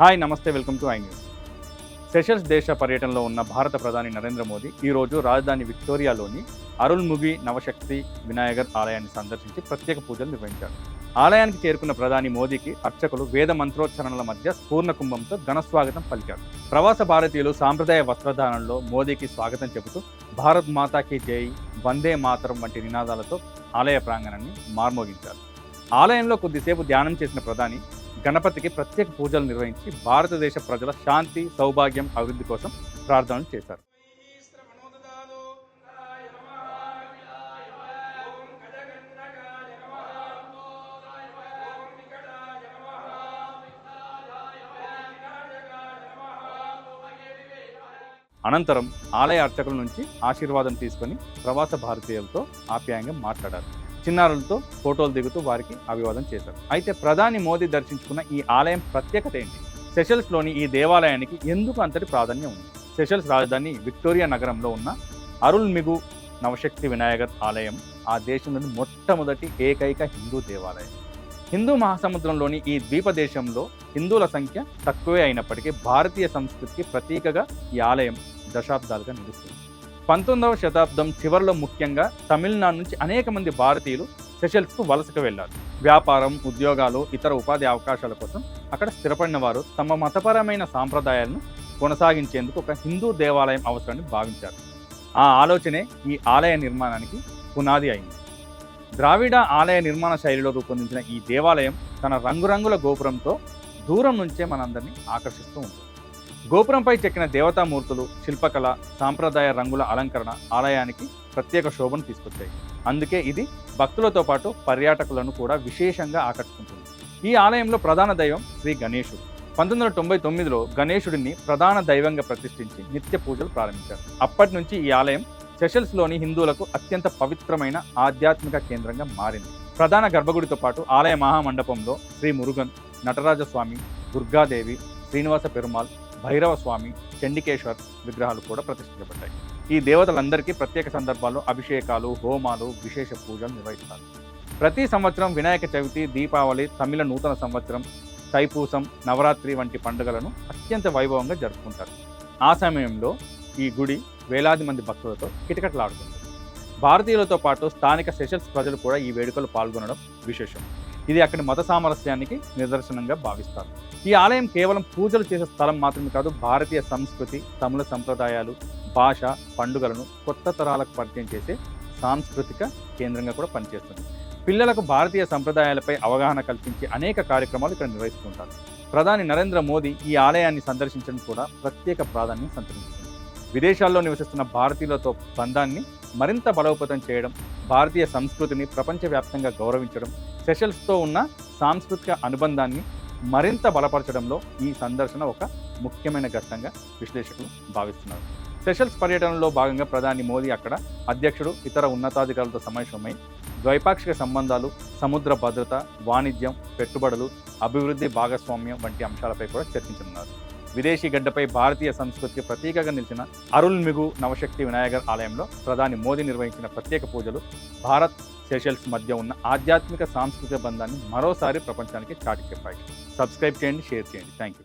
Hi నమస్తే, welcome to I news. Seychelles దేశ పర్యటనలో ఉన్న భారత ప్రధాని నరేంద్ర మోదీ ఈరోజు రాజధాని విక్టోరియాలోని అరుల్ముగి నవశక్తి వినాయగర్ ఆలయాన్ని సందర్శించి ప్రత్యేక పూజలు నిర్వహించారు. ఆలయానికి చేరుకున్న ప్రధాని మోదీకి అర్చకులు వేద మంత్రోచ్చరణల మధ్య పూర్ణ కుంభంతో ఘన స్వాగతం పలికారు. ప్రవాస భారతీయులు సాంప్రదాయ వస్త్రధారణలో మోదీకి స్వాగతం చెబుతూ భారత్ మాతాకి జై, వందే మాతరం వంటి నినాదాలతో ఆలయ ప్రాంగణాన్ని మార్మోగించారు. ఆలయంలో కొద్దిసేపు ధ్యానం చేసిన ప్రధాని గణపతికి ప్రత్యేక పూజలు నిర్వహించి భారతదేశ ప్రజల శాంతి, సౌభాగ్యం, అభివృద్ధి కోసం ప్రార్థనలు చేశారు. అనంతరం ఆలయ అర్చకుల నుంచి ఆశీర్వాదం తీసుకొని ప్రవాస భారతీయులతో ఆప్యాయంగా మాట్లాడారు. చిన్నారులతో ఫోటోలు దిగుతూ వారికి అభివాదం చేశారు. అయితే ప్రధాని మోదీ దర్శించుకున్న ఈ ఆలయం ప్రత్యేకత ఏంటి? సెషల్స్లోని ఈ దేవాలయానికి ఎందుకు అంతటి ప్రాధాన్యం ఉంది? సెషల్స్ రాజధాని విక్టోరియా నగరంలో ఉన్న అరుల్మిగు నవశక్తి వినాయగర్ ఆలయం ఆ దేశంలోని మొట్టమొదటి ఏకైక హిందూ దేవాలయం. హిందూ మహాసముద్రంలోని ఈ ద్వీప దేశంలో హిందువుల సంఖ్య తక్కువే అయినప్పటికీ భారతీయ సంస్కృతికి ప్రతీకగా ఈ ఆలయం దశాబ్దాలుగా నిలుస్తుంది. 19వ శతాబ్దం చివరిలో ముఖ్యంగా తమిళనాడు నుంచి అనేక మంది భారతీయులు సెషల్స్కు వలసకు వెళ్లారు. వ్యాపారం, ఉద్యోగాలు, ఇతర ఉపాధి అవకాశాల కోసం అక్కడ స్థిరపడిన వారు తమ మతపరమైన సాంప్రదాయాలను కొనసాగించేందుకు ఒక హిందూ దేవాలయం అవసరాన్ని భావించారు. ఆ ఆలోచనే ఈ ఆలయ నిర్మాణానికి పునాది అయింది. ద్రావిడ ఆలయ నిర్మాణ శైలిలో రూపొందించిన ఈ దేవాలయం తన రంగురంగుల గోపురంతో దూరం నుంచే మనందరినీ ఆకర్షిస్తూ ఉంటుంది. గోపురంపై చెక్కిన దేవతామూర్తులు, శిల్పకళ, సాంప్రదాయ రంగుల అలంకరణ ఆలయానికి ప్రత్యేక శోభను తీసుకొచ్చాయి. అందుకే ఇది భక్తులతో పాటు పర్యాటకులను కూడా విశేషంగా ఆకట్టుకుంటుంది. ఈ ఆలయంలో ప్రధాన దైవం శ్రీ గణేశుడు. 1999లో గణేశుడిని ప్రధాన దైవంగా ప్రతిష్ఠించి నిత్య పూజలు ప్రారంభించారు. అప్పటి నుంచి ఈ ఆలయం సెషల్స్లోని హిందువులకు అత్యంత పవిత్రమైన ఆధ్యాత్మిక కేంద్రంగా మారింది. ప్రధాన గర్భగుడితో పాటు ఆలయ మహామండపంలో శ్రీ మురుగన్, నటరాజస్వామి, దుర్గాదేవి, శ్రీనివాస పెరుమాల్, భైరవ స్వామి, చండికేశ్వర్ విగ్రహాలు కూడా ప్రతిష్ఠించబడ్డాయి. ఈ దేవతలందరికీ ప్రత్యేక సందర్భాల్లో అభిషేకాలు, హోమాలు, విశేష పూజలు నిర్వహిస్తారు. ప్రతి సంవత్సరం వినాయక చవితి, దీపావళి, తమిళ నూతన సంవత్సరం, తైపూసం, నవరాత్రి వంటి పండుగలను అత్యంత వైభవంగా జరుపుకుంటారు. ఆ సమయంలో ఈ గుడి వేలాది మంది భక్తులతో కిటకిటలాడుతుంది. భారతీయులతో పాటు స్థానిక సెషల్స్ ప్రజలు కూడా ఈ వేడుకలు పాల్గొనడం విశేషం. ఇది అక్కడి మత సామరస్యానికి నిదర్శనంగా భావిస్తారు. ఈ ఆలయం కేవలం పూజలు చేసే స్థలం మాత్రమే కాదు, భారతీయ సంస్కృతి, తమిళ సంప్రదాయాలు, భాష, పండుగలను కొత్త తరాలకు పరిచయం చేసే సాంస్కృతిక కేంద్రంగా కూడా పనిచేస్తుంది. పిల్లలకు భారతీయ సంప్రదాయాలపై అవగాహన కల్పించే అనేక కార్యక్రమాలు ఇక్కడ నిర్వహిస్తుంటారు. ప్రధాని నరేంద్ర మోదీ ఈ ఆలయాన్ని సందర్శించడం కూడా ప్రత్యేక ప్రాధాన్యం సంతరించుకుంది. విదేశాల్లో నివసిస్తున్న భారతీయులతో బంధాన్ని మరింత బలోపేతం చేయడం, భారతీయ సంస్కృతిని ప్రపంచవ్యాప్తంగా గౌరవించడం, సెషల్స్తో ఉన్న సాంస్కృతిక అనుబంధాన్ని మరింత బలపరచడంలో ఈ సందర్శన ఒక ముఖ్యమైన ఘట్టంగా విశ్లేషకులు భావిస్తున్నారు. సెషల్స్ పర్యటనలో భాగంగా ప్రధాని మోదీ అక్కడ అధ్యక్షుడు, ఇతర ఉన్నతాధికారులతో సమావేశమై ద్వైపాక్షిక సంబంధాలు, సముద్ర భద్రత, వాణిజ్యం, పెట్టుబడులు, అభివృద్ధి, భాగస్వామ్యం వంటి అంశాలపై కూడా చర్చించనున్నారు. విదేశీ గడ్డపై భారతీయ సంస్కృతికి ప్రతీకగా నిలిచిన అరుల్మిగు నవశక్తి వినాయగర్ ఆలయంలో ప్రధాని మోదీ నిర్వహించిన ప్రత్యేక పూజలు భారత్, సెషల్స్ మధ్య ఉన్న ఆధ్యాత్మిక, సాంస్కృతిక బంధాన్ని మరోసారి ప్రపంచానికి చాటి చెప్పాయి. సబ్స్క్రైబ్ చేయండి, షేర్ చేయండి. Thank you.